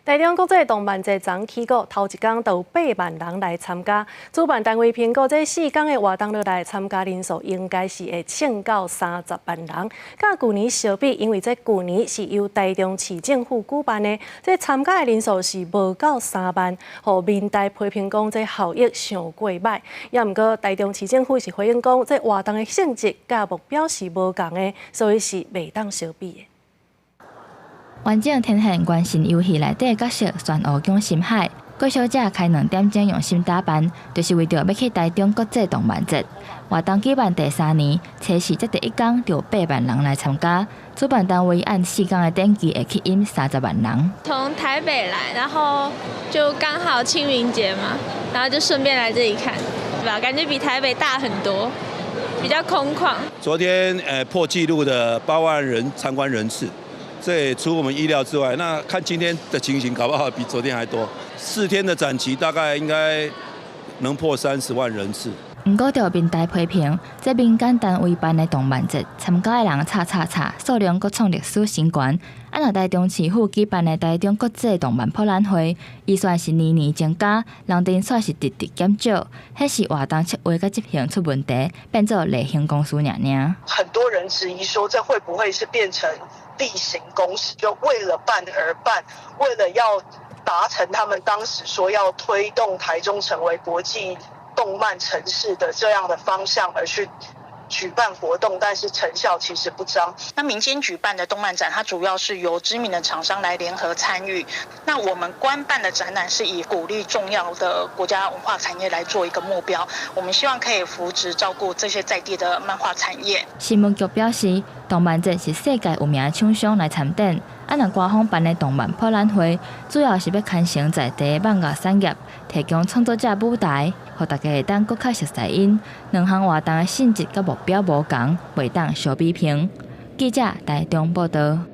台中国际动漫节昨起过，头一天就有8万人来参加。主办单位评估，这4天的活动落来参加人数应该是会冲到30万人。甲去年相比，因为这去年是由台中市政府举办的，这参加的人数是无到3万，互民代批评讲这效益上过歹。也毋过，台中市政府是回应讲，这活动的性质甲目标是无共的，所以是袂当相比的。 完整呈现原神游戏内底角色全湖江深海，过小姐开2点钟用心打扮，就是为着要去台中国际动漫节。活动举办第3年，初4才第1天就有8万人来参加。主办单位按4天的点击会吸引30万人。从台北来，然后就刚好清明节嘛，然后就顺便来这里看，对吧？感觉比台北大很多，比较空旷。昨天破纪录的8万人参观人次。 这也出我们意料之外。那看今天的情形，搞不好比昨天还多。4天的展期大概应该能破30万人次。不过，就民代批评，这民间单位办的动漫节，参加的人数量阁创历史新高。若台中市府举办的台中国际动漫博览会，预算是年年增加，人丁却是直减少，迄是活动策划甲执行出问题，变做例行公事尔。很多人质疑说，这会不会是变成？ 例行公事，就为了办而办，为了要达成他们当时说要推动台中成为国际动漫城市的这样的方向而去举办活动，但是成效其实不彰。那民间举办的动漫展，它主要是由知名的厂商来联合参与。那我们官办的展览是以鼓励重要的国家文化产业来做一个目标，我们希望可以扶植照顾这些在地的漫画产业。新闻局表示。 动漫节是世界有名的厂商来参展，若官方办的动漫博览会，主要是要牵成在地的漫画产业，提供创作者舞台，互大家会当更较熟悉因。2项活动的性质甲目标无同，袂当相比拼。记者台中报道。